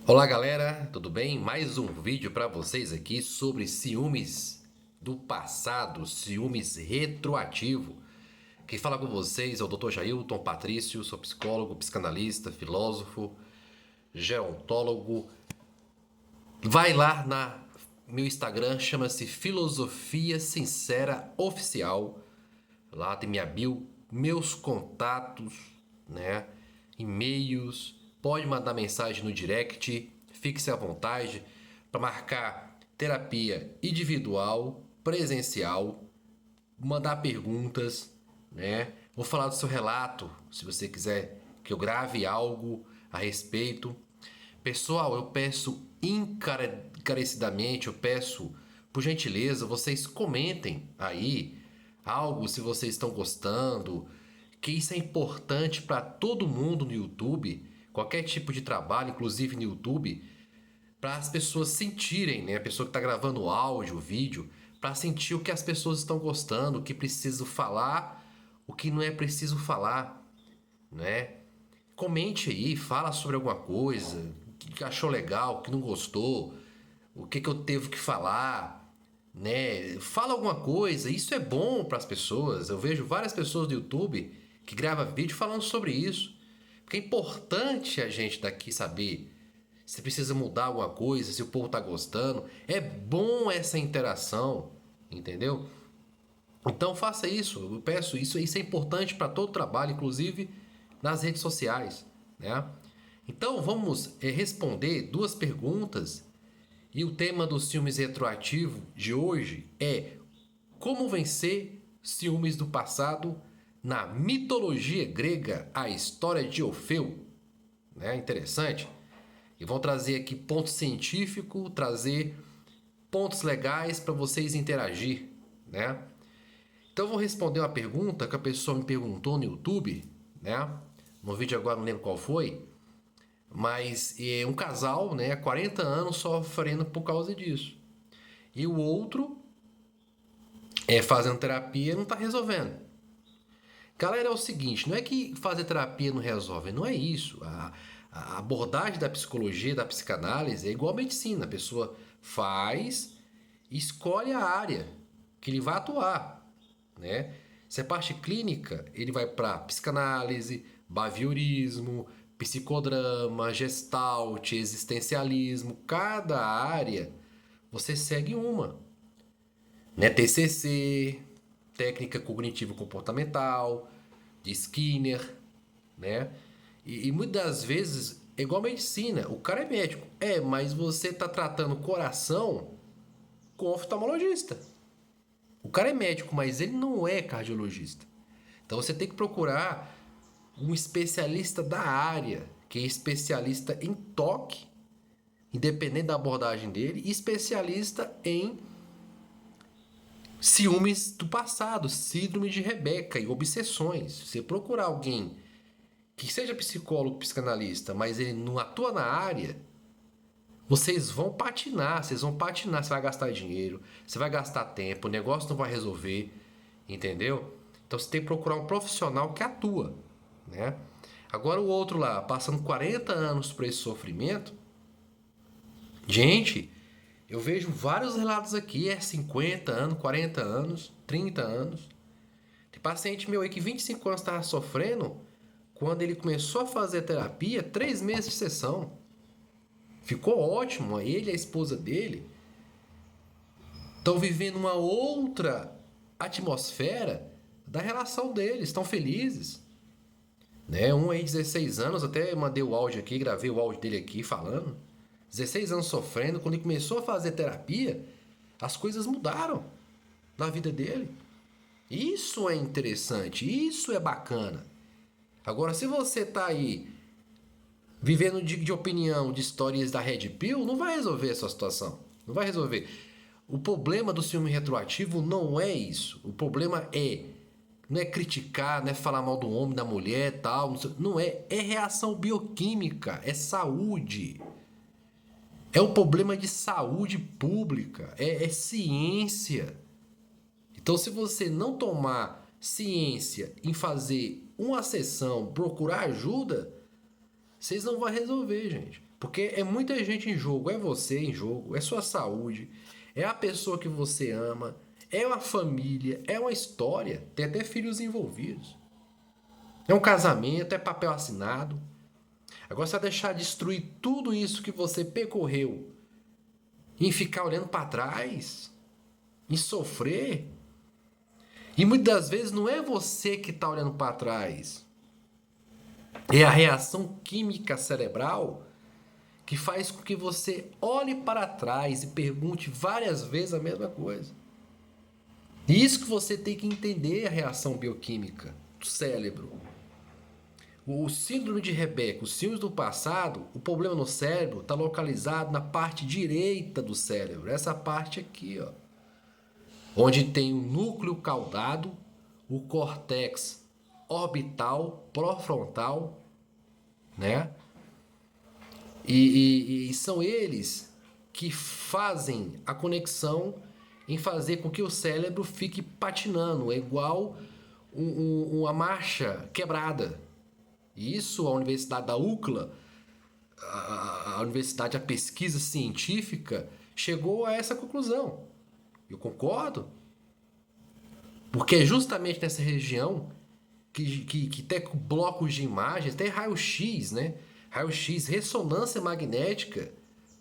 Olá galera, tudo bem? Mais um vídeo para vocês aqui sobre ciúmes do passado, ciúmes retroativo. Quem fala com vocês é o Dr. Jailton Patrício, sou psicólogo, psicanalista, filósofo, gerontólogo. Vai lá na meu Instagram, chama-se Filosofia Sincera Oficial. Lá tem minha bio, meus contatos, né? E-mails, pode mandar mensagem no direct, fique-se à vontade para marcar terapia individual, presencial, mandar perguntas, né? Vou falar do seu relato, se você quiser que eu grave algo a respeito. Pessoal, eu peço encarecidamente, eu peço por gentileza, vocês comentem aí algo se vocês estão gostando, que isso é importante para todo mundo no YouTube, qualquer tipo de trabalho, inclusive no YouTube, para as pessoas sentirem, né? A pessoa que está gravando áudio, vídeo, para sentir o que as pessoas estão gostando, o que preciso falar, o que não é preciso falar, né? Comente aí, fala sobre alguma coisa, o que achou legal, o que não gostou, o que eu teve que falar, né? Fala alguma coisa, isso é bom para as pessoas. Eu vejo várias pessoas do YouTube que gravam vídeo falando sobre isso. Porque é importante a gente daqui saber se precisa mudar alguma coisa, se o povo tá gostando. É bom essa interação, entendeu? Então faça isso, eu peço isso, isso é importante para todo trabalho, inclusive nas redes sociais, né? Então vamos responder duas perguntas e o tema do ciúmes retroativo de hoje é como vencer ciúmes do passado na mitologia grega, a história de Orfeu, né? Interessante. E vão trazer aqui ponto científico, trazer pontos legais para vocês interagir, né? Então eu vou responder uma pergunta que a pessoa me perguntou no YouTube, né? No vídeo agora não lembro qual foi, mas é um casal, né, 40 anos sofrendo por causa disso. E o outro fazendo terapia não está resolvendo. Galera, é o seguinte, não é que fazer terapia não resolve, não é isso. A abordagem da psicologia, da psicanálise é igual a medicina. A pessoa faz, escolhe a área que ele vai atuar, né? Se é parte clínica, ele vai para psicanálise, behaviorismo, psicodrama, gestalt, existencialismo. Cada área você segue uma, né? TCC, técnica cognitivo comportamental, de Skinner, né? E muitas das vezes é igual a medicina. O cara é médico, mas você tá tratando o coração com oftalmologista. O cara é médico, mas ele não é cardiologista. Então você tem que procurar um especialista da área, que é especialista em toque, independente da abordagem dele, e especialista em ciúmes do passado, síndrome de Rebeca e obsessões. Você procurar alguém que seja psicólogo, psicanalista, mas ele não atua na área, vocês vão patinar, você vai gastar dinheiro, você vai gastar tempo, o negócio não vai resolver, entendeu? Então você tem que procurar um profissional que atua, né? Agora o outro lá, passando 40 anos por esse sofrimento, gente, eu vejo vários relatos aqui, 50 anos, 40 anos, 30 anos. Tem paciente meu aí que 25 anos estava sofrendo, quando ele começou a fazer terapia, 3 meses de sessão. Ficou ótimo, ele e a esposa dele estão vivendo uma outra atmosfera da relação deles, estão felizes. Né? Um aí, 16 anos, até mandei o áudio aqui, gravei o áudio dele aqui falando. 16 anos sofrendo, quando ele começou a fazer terapia, as coisas mudaram na vida dele. Isso é interessante, isso é bacana. Agora, se você tá aí vivendo de opinião, de histórias da Red Pill, não vai resolver essa situação. Não vai resolver. O problema do ciúme retroativo não é isso. O problema não é criticar, não é falar mal do homem, da mulher, tal, não é, é reação bioquímica, é saúde. É um problema de saúde pública, é ciência. Então, se você não tomar ciência em fazer uma sessão, procurar ajuda, vocês não vão resolver, gente. Porque é muita gente em jogo. É você em jogo, é sua saúde, é a pessoa que você ama, é uma família, é uma história. Tem até filhos envolvidos. É um casamento, é papel assinado. Agora você vai deixar destruir tudo isso que você percorreu em ficar olhando para trás, em sofrer. E muitas das vezes não é você que está olhando para trás. É a reação química cerebral que faz com que você olhe para trás e pergunte várias vezes a mesma coisa. E isso que você tem que entender a reação bioquímica do cérebro. O síndrome de Rebeca, os síndromes do passado, o problema no cérebro está localizado na parte direita do cérebro. Essa parte aqui, ó, onde tem o núcleo caudado, o córtex orbital, pró-frontal, né? E são eles que fazem a conexão em fazer com que o cérebro fique patinando, é igual uma marcha quebrada. E isso a Universidade da UCLA, a Universidade, a pesquisa científica, chegou a essa conclusão. Eu concordo. Porque é justamente nessa região que tem blocos de imagens, tem raio-x, né? Raio-x, ressonância magnética,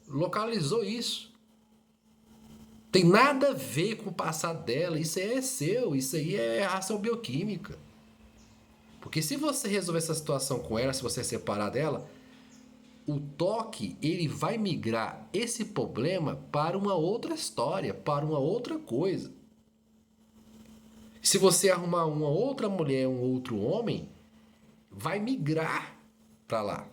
localizou isso. Tem nada a ver com o passado dela, isso aí é seu, isso aí é reação bioquímica. Porque se você resolver essa situação com ela, se você separar dela, o toque ele vai migrar esse problema para uma outra história, para uma outra coisa. Se você arrumar uma outra mulher, um outro homem, vai migrar para lá.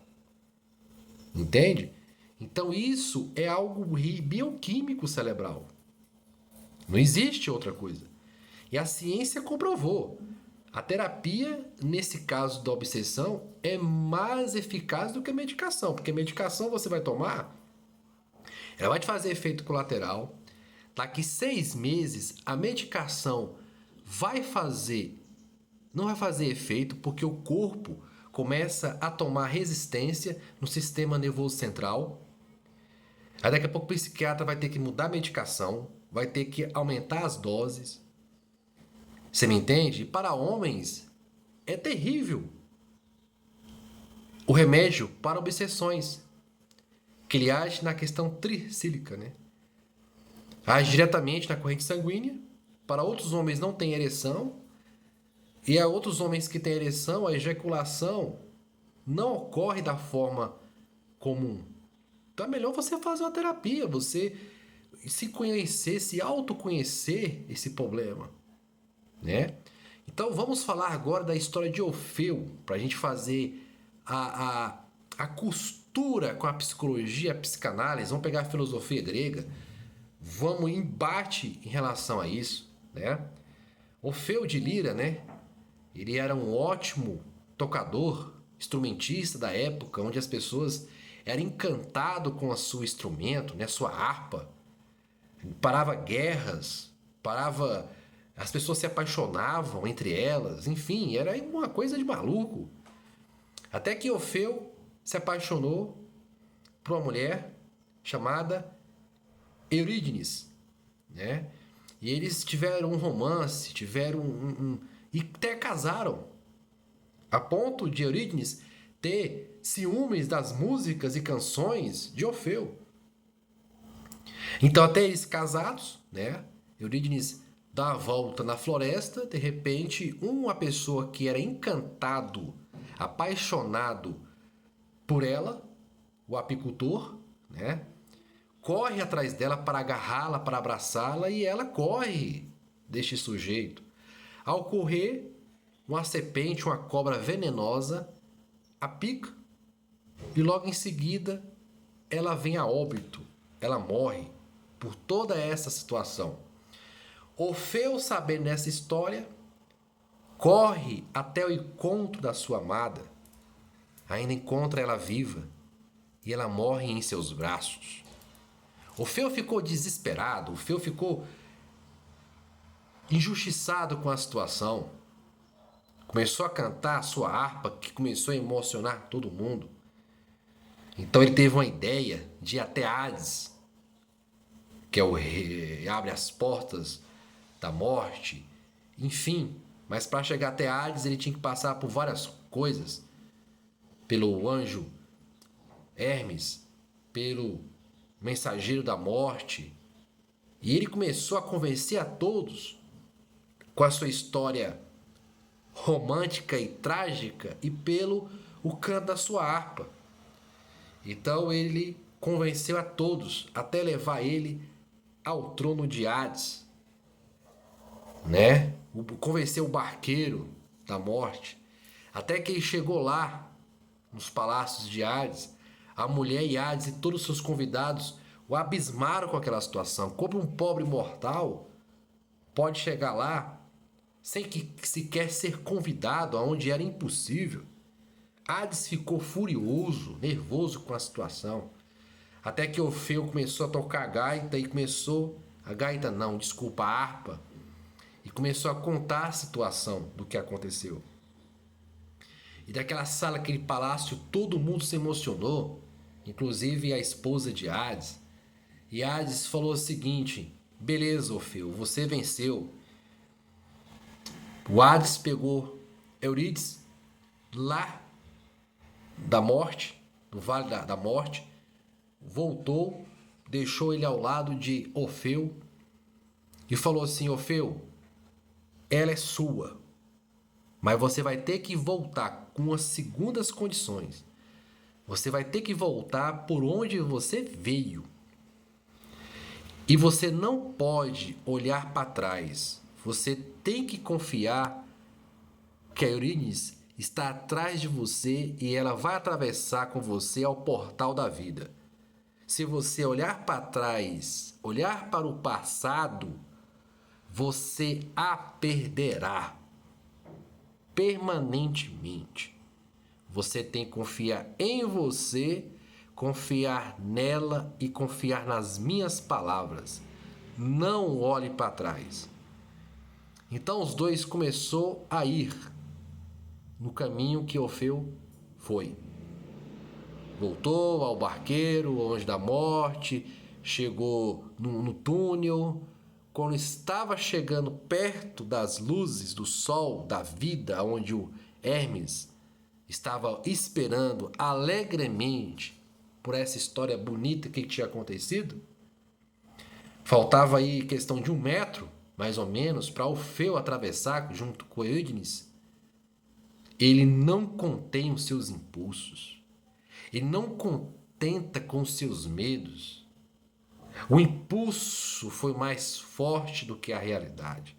Entende? Então isso é algo bioquímico cerebral. Não existe outra coisa. E a ciência comprovou. A terapia, nesse caso da obsessão, é mais eficaz do que a medicação. Porque a medicação você vai tomar, ela vai te fazer efeito colateral. Daqui 6 meses, a medicação não vai fazer efeito porque o corpo começa a tomar resistência no sistema nervoso central. Aí daqui a pouco o psiquiatra vai ter que mudar a medicação, vai ter que aumentar as doses. Você me entende? Para homens é terrível o remédio para obsessões, que ele age na questão tricílica, né? Age diretamente na corrente sanguínea. Para outros homens não tem ereção. E a outros homens que têm ereção, a ejaculação não ocorre da forma comum. Então é melhor você fazer uma terapia, você se conhecer, se autoconhecer esse problema, né? Então vamos falar agora da história de Orfeu, para a gente fazer a costura com a psicologia, a psicanálise. Vamos pegar a filosofia grega, vamos em embate em relação a isso, né? Orfeu de Lira, né? Ele era um ótimo tocador, instrumentista da época, onde as pessoas eram encantadas com o seu instrumento, né? Sua harpa. Parava guerras, parava... As pessoas se apaixonavam entre elas, enfim, era uma coisa de maluco. Até que Orfeu se apaixonou por uma mulher chamada Eurídice, né? E eles tiveram um romance, e até casaram. A ponto de Eurídice ter ciúmes das músicas e canções de Orfeu. Então, até eles casados, né? Eurídice dá a volta na floresta, de repente, uma pessoa que era encantado, apaixonado por ela, o apicultor, né? Corre atrás dela para agarrá-la, para abraçá-la, e ela corre deste sujeito. Ao correr, uma serpente, uma cobra venenosa, a pica, e logo em seguida ela vem a óbito, ela morre por toda essa situação. Orfeu, sabendo dessa história, corre até o encontro da sua amada, ainda encontra ela viva e ela morre em seus braços. Orfeu ficou desesperado, Orfeu ficou injustiçado com a situação. Começou a cantar a sua harpa, que começou a emocionar todo mundo. Então ele teve uma ideia de ir até Hades, que é o rei, abre as portas da morte, enfim. Mas para chegar até Hades ele tinha que passar por várias coisas, pelo anjo Hermes, pelo mensageiro da morte. E ele começou a convencer a todos com a sua história romântica e trágica e pelo o canto da sua harpa. Então ele convenceu a todos até levar ele ao trono de Hades, né? Convenceu o barqueiro da morte, até que ele chegou lá nos palácios de Hades. A mulher e Hades e todos os seus convidados o abismaram com aquela situação. Como um pobre mortal pode chegar lá sem que sequer ser convidado, aonde era impossível? Hades ficou furioso, nervoso com a situação. Até que Orfeu começou a tocar a gaita e começou... A gaita não, desculpa, a harpa. E começou a contar a situação do que aconteceu. E daquela sala, aquele palácio, todo mundo se emocionou. Inclusive a esposa de Hades. E Hades falou o seguinte: beleza, Orfeu, você venceu. O Hades pegou Eurídice lá da morte, do Vale da Morte, voltou, deixou ele ao lado de Orfeu e falou assim: Orfeu, ela é sua, mas você vai ter que voltar com as segundas condições. Você vai ter que voltar por onde você veio. E você não pode olhar para trás. Você tem que confiar que a Eurídice está atrás de você e ela vai atravessar com você ao portal da vida. Se você olhar para trás, olhar para o passado, você a perderá permanentemente. Você tem que confiar em você, confiar nela e confiar nas minhas palavras. Não olhe para trás. Então os dois começou a ir no caminho que Orfeu foi. Voltou ao barqueiro, ao anjo da morte, chegou no túnel. Quando estava chegando perto das luzes do sol, da vida, onde o Hermes estava esperando alegremente por essa história bonita que tinha acontecido, faltava aí questão de 1 metro, mais ou menos, para Orfeu atravessar junto com Eurídice. Ele não contém os seus impulsos. Ele não contenta com os seus medos. O impulso foi mais forte do que a realidade.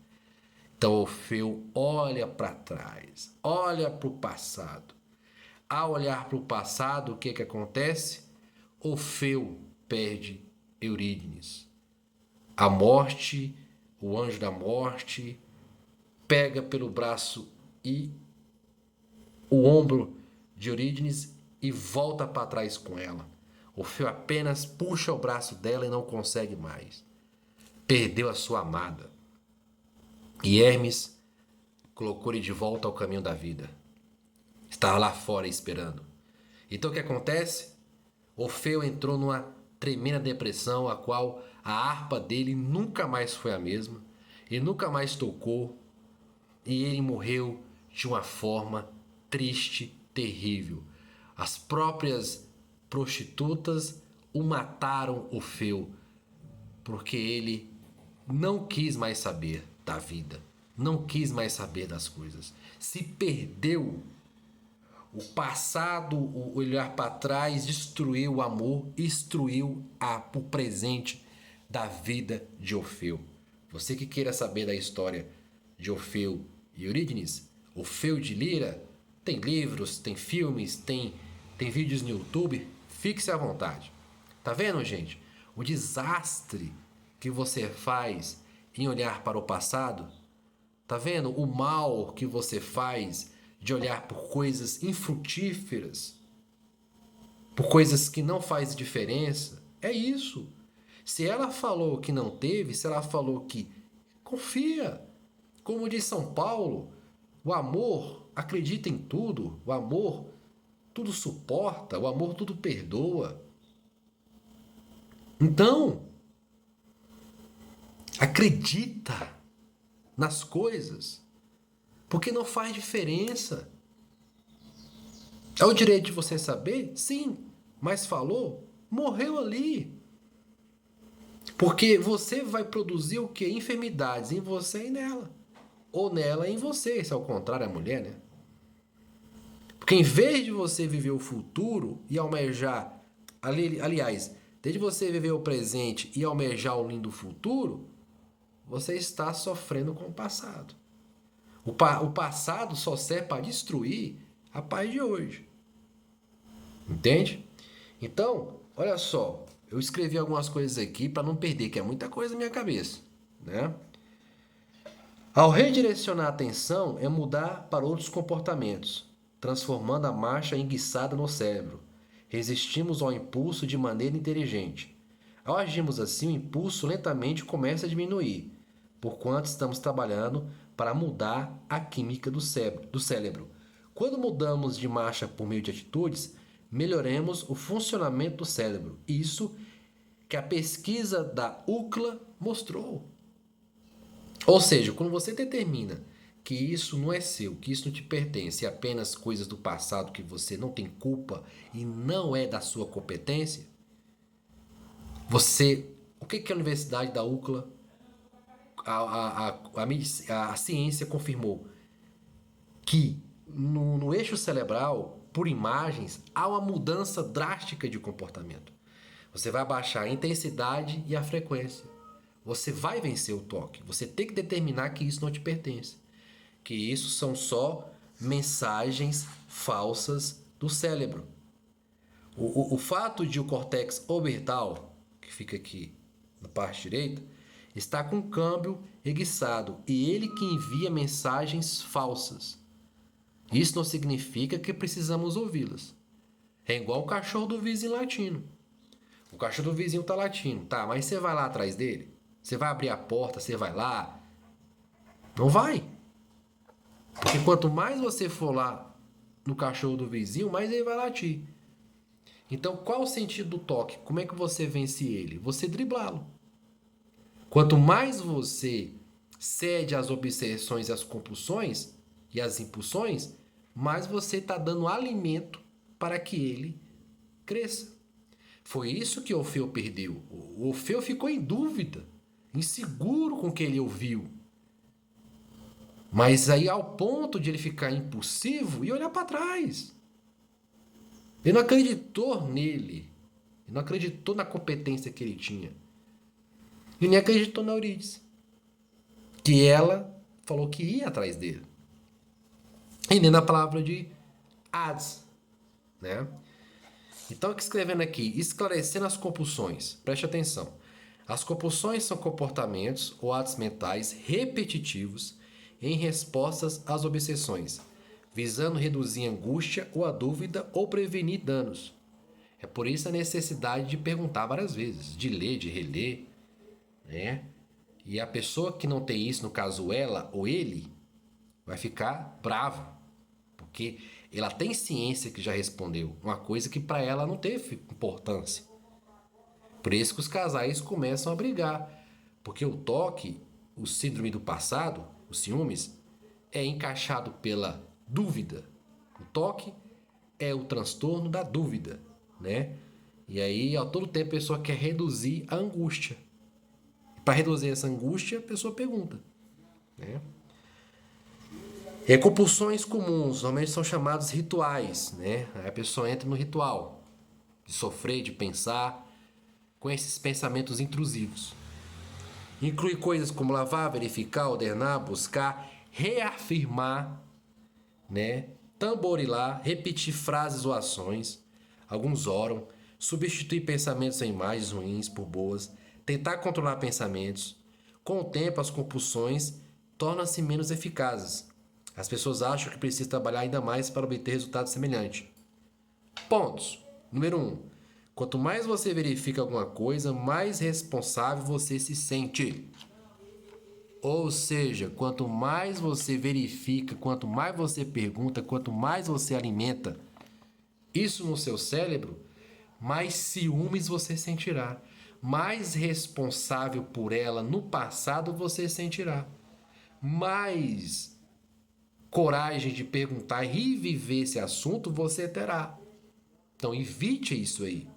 Então Orfeu olha para trás, olha para o passado. Ao olhar para o passado, o que acontece? Orfeu perde Eurídice. A morte, o anjo da morte, pega pelo braço e o ombro de Eurídice e volta para trás com ela. Orfeu apenas puxa o braço dela e não consegue mais. Perdeu a sua amada. E Hermes colocou ele de volta ao caminho da vida. Estava lá fora esperando. Então o que acontece? Orfeu entrou numa tremenda depressão, a qual a harpa dele nunca mais foi a mesma. Ele nunca mais tocou. E ele morreu de uma forma triste, terrível. As próprias prostitutas o mataram, Orfeu, porque ele não quis mais saber da vida, não quis mais saber das coisas. Se perdeu. O passado, o olhar para trás, destruiu o amor, destruiu o presente da vida de Orfeu. Você que queira saber da história de Orfeu e Eurídice, Orfeu de Lira, tem livros, tem filmes, tem vídeos no YouTube, fique-se à vontade. Tá vendo, gente? O desastre que você faz em olhar para o passado. Tá vendo o mal que você faz de olhar por coisas infrutíferas, por coisas que não faz diferença? É isso. Se ela falou que não teve, se ela falou que confia, como diz São Paulo, o amor acredita em tudo, o amor tudo suporta, o amor tudo perdoa. Então, acredita nas coisas, porque não faz diferença. É o direito de você saber? Sim, mas falou, morreu ali. Porque você vai produzir o quê? Enfermidades em você e nela. Ou nela e em você, se ao contrário é a mulher, né? Porque em vez de você viver o futuro e almejar, aliás, desde você viver o presente e almejar o lindo futuro, você está sofrendo com o passado. O passado só serve para destruir a paz de hoje. Entende? Então, olha só, eu escrevi algumas coisas aqui para não perder, que é muita coisa na minha cabeça, né? Ao redirecionar a atenção é mudar para outros comportamentos, transformando a marcha enguiçada no cérebro. Resistimos ao impulso de maneira inteligente. Ao agirmos assim, o impulso lentamente começa a diminuir, porquanto estamos trabalhando para mudar a química do cérebro. Quando mudamos de marcha por meio de atitudes, melhoremos o funcionamento do cérebro. Isso que a pesquisa da UCLA mostrou. Ou seja, quando você determina que isso não é seu, que isso não te pertence, é apenas coisas do passado que você não tem culpa e não é da sua competência, você. O que a Universidade da UCLA, a ciência confirmou? Que no eixo cerebral, por imagens, há uma mudança drástica de comportamento. Você vai baixar a intensidade e a frequência. Você vai vencer o toque. Você tem que determinar que isso não te pertence. Que isso são só mensagens falsas do cérebro. O fato de o córtex orbital, que fica aqui na parte direita, está com câmbio reguiçado e ele que envia mensagens falsas. Isso não significa que precisamos ouvi-las. É igual o cachorro do vizinho latino. O cachorro do vizinho tá latindo, tá, mas você vai lá atrás dele? Você vai abrir a porta, você vai lá? Não vai. Porque quanto mais você for lá no cachorro do vizinho, mais ele vai latir. Então, qual o sentido do toque? Como é que você vence ele? Você driblá-lo. Quanto mais você cede às obsessões e às compulsões e às impulsões, mais você está dando alimento para que ele cresça. Foi isso que Orfeu perdeu. O Orfeu ficou em dúvida, inseguro com o que ele ouviu. Mas aí ao ponto de ele ficar impulsivo e olhar para trás. Ele não acreditou nele. Ele não acreditou na competência que ele tinha. E nem acreditou na Eurídice. Que ela falou que ia atrás dele. E nem na palavra de Hades. Né? Então, escrevendo aqui, esclarecendo as compulsões. Preste atenção. As compulsões são comportamentos ou atos mentais repetitivos em respostas às obsessões, visando reduzir a angústia ou a dúvida ou prevenir danos. É por isso a necessidade de perguntar várias vezes, de ler, de reler, né? E a pessoa que não tem isso, no caso ela ou ele, vai ficar bravo, porque ela tem ciência que já respondeu, uma coisa que para ela não teve importância. Por isso que os casais começam a brigar, porque o toque, o síndrome do passado, os ciúmes, é encaixado pela dúvida. O toque é o transtorno da dúvida, né? E aí, a todo tempo, a pessoa quer reduzir a angústia. Para reduzir essa angústia, a pessoa pergunta, né? Compulsões comuns, normalmente são chamados rituais, né? Aí a pessoa entra no ritual de sofrer, de pensar, com esses pensamentos intrusivos. Inclui coisas como lavar, verificar, ordenar, buscar, reafirmar, né? Tamborilar, repetir frases ou ações. Alguns oram, substituir pensamentos em imagens ruins por boas, tentar controlar pensamentos. Com o tempo, as compulsões tornam-se menos eficazes. As pessoas acham que precisam trabalhar ainda mais para obter resultados semelhantes. Pontos. Número 1. Quanto mais você verifica alguma coisa, mais responsável você se sente. Ou seja, quanto mais você verifica, quanto mais você pergunta, quanto mais você alimenta, isso no seu cérebro, mais ciúmes você sentirá. Mais responsável por ela no passado você sentirá. Mais coragem de perguntar e reviver esse assunto você terá. Então evite isso aí.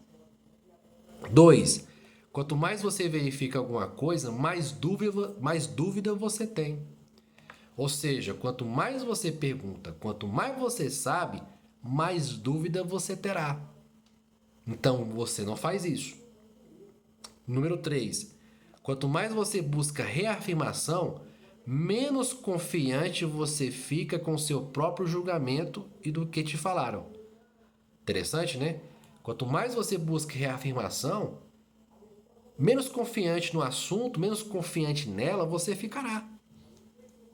2. Quanto mais você verifica alguma coisa, mais dúvida você tem. Ou seja, quanto mais você pergunta, quanto mais você sabe, mais dúvida você terá. Então você não faz isso. Número 3. Quanto mais você busca reafirmação, menos confiante você fica com seu próprio julgamento e do que te falaram. Interessante, né? Quanto mais você busca reafirmação, menos confiante no assunto, menos confiante nela você ficará.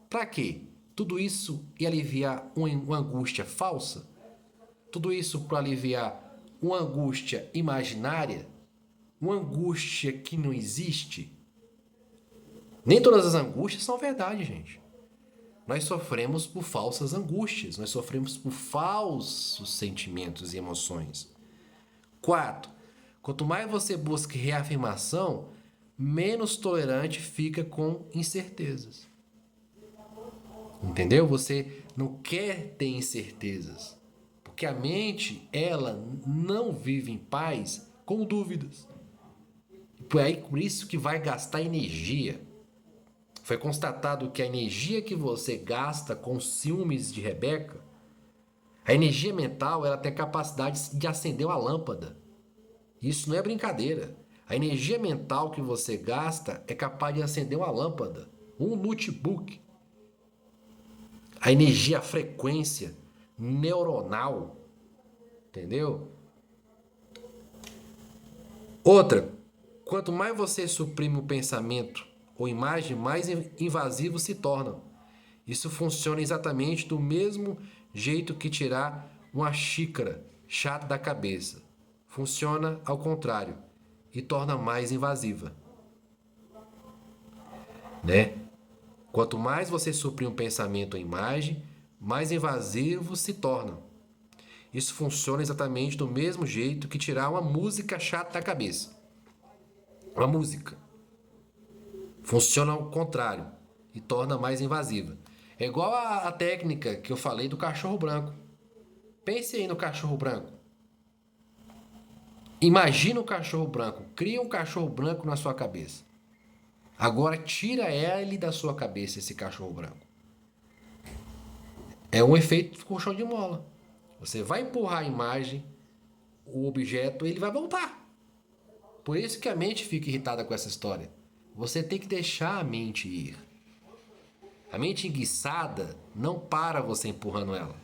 Para quê? Tudo isso ia aliviar uma angústia falsa? Tudo isso para aliviar uma angústia imaginária? Uma angústia que não existe? Nem todas as angústias são verdade, gente. Nós sofremos por falsas angústias, nós sofremos por falsos sentimentos e emoções. 4. Quanto mais você busca reafirmação, menos tolerante fica com incertezas. Entendeu? Você não quer ter incertezas, porque a mente, ela não vive em paz com dúvidas. Por isso que vai gastar energia. Foi constatado que a energia que você gasta com ciúmes de Rebeca, a energia mental, ela tem a capacidade de acender uma lâmpada. Isso não é brincadeira. A energia mental que você gasta é capaz de acender uma lâmpada, um notebook. A energia, a frequência neuronal, entendeu? Outra, quanto mais você suprime o pensamento ou imagem, mais invasivo se tornam. Isso funciona exatamente do mesmo jeito que tirar uma xícara chata da cabeça. Funciona ao contrário e torna mais invasiva, né? Quanto mais você suprime um pensamento ou imagem, mais invasivo se torna. Isso funciona exatamente do mesmo jeito que tirar uma música chata da cabeça. Uma música. Funciona ao contrário e torna mais invasiva. É igual a técnica que eu falei do cachorro branco. Pense aí no cachorro branco. Imagina o cachorro branco. Cria um cachorro branco na sua cabeça. Agora tira ele da sua cabeça, esse cachorro branco. É um efeito colchão de mola. Você vai empurrar a imagem, o objeto, ele vai voltar. Por isso que a mente fica irritada com essa história. Você tem que deixar a mente ir. A mente enguiçada não para você empurrando ela.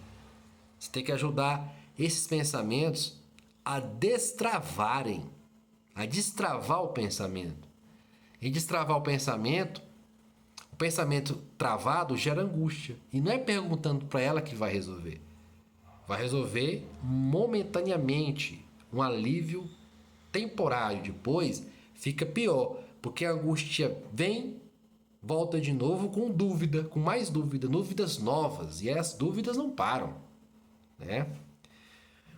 Você tem que ajudar esses pensamentos a destravarem, a destravar o pensamento. E destravar o pensamento travado gera angústia. E não é perguntando para ela que vai resolver. Vai resolver momentaneamente, um alívio temporário. Depois fica pior, porque a angústia vem, volta de novo com dúvida, com mais dúvida, dúvidas novas. E as dúvidas não param, né?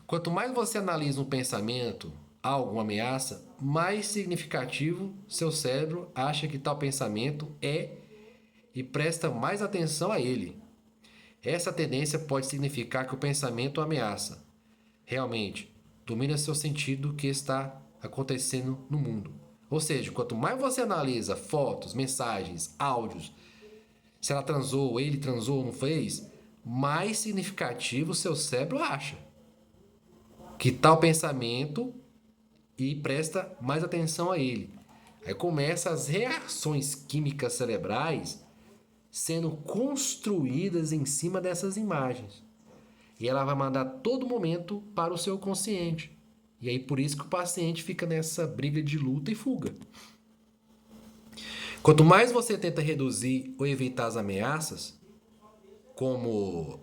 Quanto mais você analisa um pensamento, algo, uma ameaça, mais significativo seu cérebro acha que tal pensamento é e presta mais atenção a ele. Essa tendência pode significar que o pensamento ameaça realmente domina seu sentido do que está acontecendo no mundo. Ou seja, quanto mais você analisa fotos, mensagens, áudios, se ela transou, ele transou ou não fez, mais significativo seu cérebro acha que tal pensamento e presta mais atenção a ele. Aí começam as reações químicas cerebrais sendo construídas em cima dessas imagens. E ela vai mandar todo momento para o seu consciente. E aí por isso que o paciente fica nessa briga de luta e fuga. Quanto mais você tenta reduzir ou evitar as ameaças, como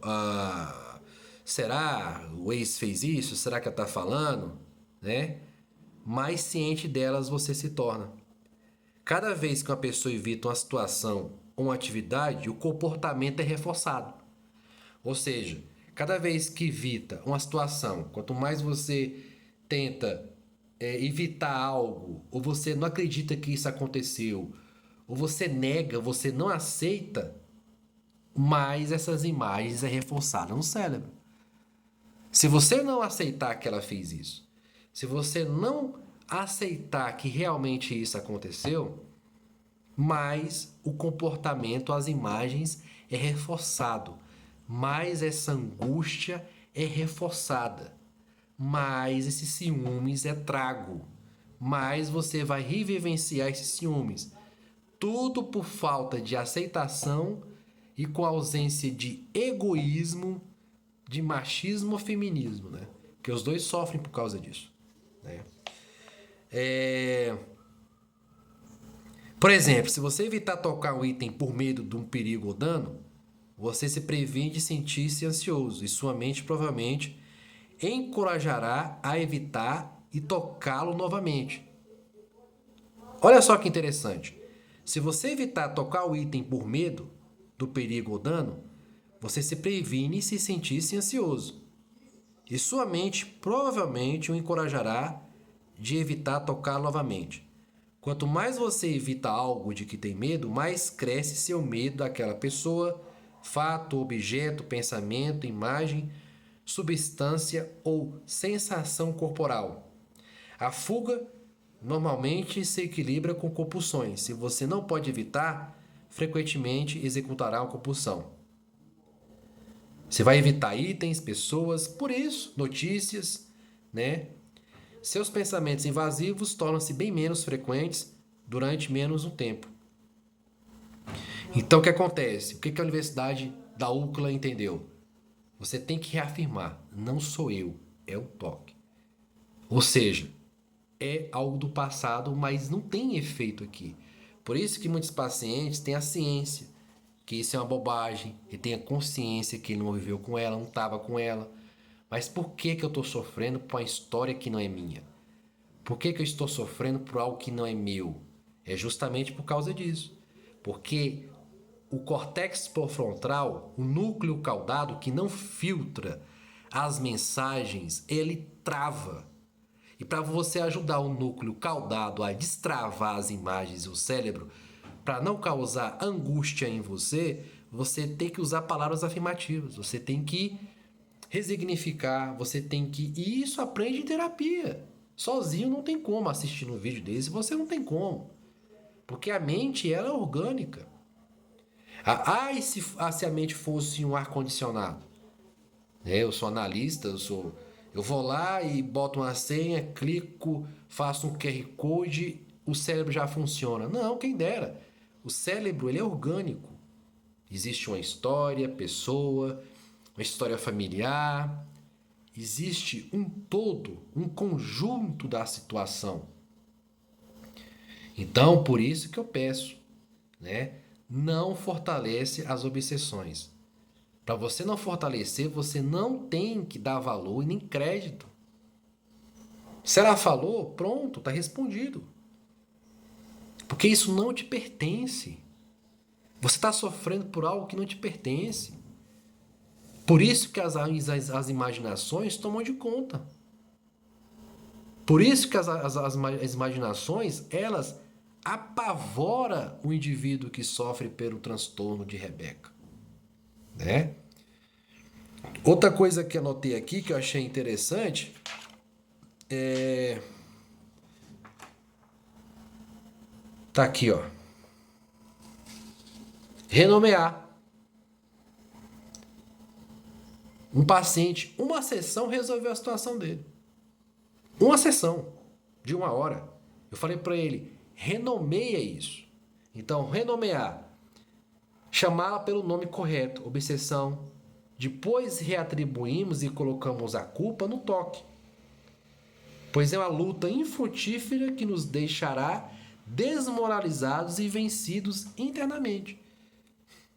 será o ex fez isso? Será que ela está falando? Né? Mais ciente delas você se torna. Cada vez que uma pessoa evita uma situação ou uma atividade, o comportamento é reforçado. Ou seja, cada vez que evita uma situação, quanto mais você tenta evitar algo, ou você não acredita que isso aconteceu, ou você nega, você não aceita, mais essas imagens é reforçada no cérebro. Se você não aceitar que ela fez isso, se você não aceitar que realmente isso aconteceu, mais o comportamento, as imagens é reforçado, mais essa angústia é reforçada, mais esse ciúmes é trago, mais você vai revivenciar esses ciúmes. Tudo por falta de aceitação e com ausência de egoísmo, de machismo ou feminismo, né? Que os dois sofrem por causa disso, né? Por exemplo, se você evitar tocar um item por medo de um perigo ou dano, você se previne de sentir-se ansioso e sua mente provavelmente encorajará a evitar e tocá-lo novamente. Olha só que interessante. Se você evitar tocar o item por medo do perigo ou dano, você se previne se sentir-se ansioso. E sua mente provavelmente o encorajará de evitar tocar novamente. Quanto mais você evita algo de que tem medo, mais cresce seu medo daquela pessoa, fato, objeto, pensamento, imagem, substância ou sensação corporal. A fuga normalmente se equilibra com compulsões. Se você não pode evitar, frequentemente executará uma compulsão. Você vai evitar itens, pessoas, por isso, notícias, né? Seus pensamentos invasivos tornam-se bem menos frequentes durante menos um tempo. Então, o que acontece? O que a Universidade da UCLA entendeu? Você tem que reafirmar, não sou eu, é o toque. Ou seja, é algo do passado, mas não tem efeito aqui. Por isso que muitos pacientes têm a ciência que isso é uma bobagem, e têm a consciência que ele não viveu com ela, não estava com ela. Mas por que eu estou sofrendo por uma história que não é minha? Por que eu estou sofrendo por algo que não é meu? É justamente por causa disso. Porque o córtex pré-frontal, o núcleo caudado que não filtra as mensagens, ele trava. E para você ajudar o núcleo caudado a destravar as imagens e o cérebro, para não causar angústia em você, você tem que usar palavras afirmativas, você tem que resignificar, você tem que... E isso aprende em terapia. Sozinho não tem como assistir um vídeo desse, você não tem como. Porque a mente, ela é orgânica. E se a mente fosse um ar-condicionado? Eu sou analista, eu vou lá e boto uma senha, clico, faço um QR Code, o cérebro já funciona. Não, quem dera. O cérebro, ele é orgânico. Existe uma história, pessoa, uma história familiar. Existe um todo, um conjunto da situação. Então, por isso que eu peço, né? Não fortalece as obsessões. Para você não fortalecer, você não tem que dar valor e nem crédito. Se ela falou, pronto, está respondido. Porque isso não te pertence. Você está sofrendo por algo que não te pertence. Por isso que as imaginações tomam de conta. Por isso que as imaginações, elas apavoram o indivíduo que sofre pelo transtorno de Rebeca. Né? Outra coisa que anotei aqui, que eu achei interessante, tá aqui, ó. Renomear. Um paciente, uma sessão resolveu a situação dele. Uma sessão de 1 hora. Eu falei para ele, renomeia isso. Então, renomear. Chamá-la pelo nome correto, obsessão. Depois reatribuímos e colocamos a culpa no toque. Pois é uma luta infrutífera que nos deixará desmoralizados e vencidos internamente.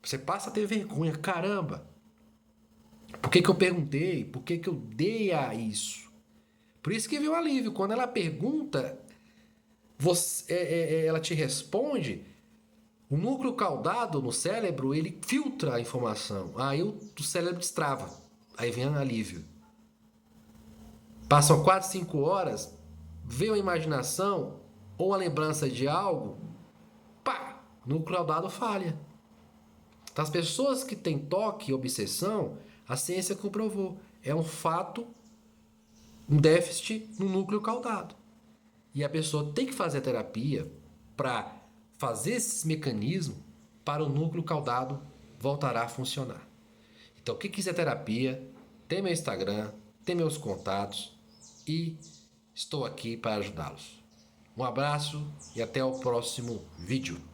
Você passa a ter vergonha. Caramba! Por que eu perguntei? Por que eu dei a isso? Por isso que veio o alívio. Quando ela pergunta, ela te responde, o núcleo caudado no cérebro, ele filtra a informação. Aí o cérebro destrava. aí vem alívio. Passam 4, 5 horas, veio a imaginação ou a lembrança de algo, pá, núcleo caudado falha. Então, as pessoas que têm toque e obsessão, a ciência comprovou, é um fato, um déficit no núcleo caudado. E a pessoa tem que fazer a terapia para fazer esses mecanismos para o núcleo caudado voltar a funcionar. Então, quem quiser terapia, tem meu Instagram, tem meus contatos e estou aqui para ajudá-los. Um abraço e até o próximo vídeo.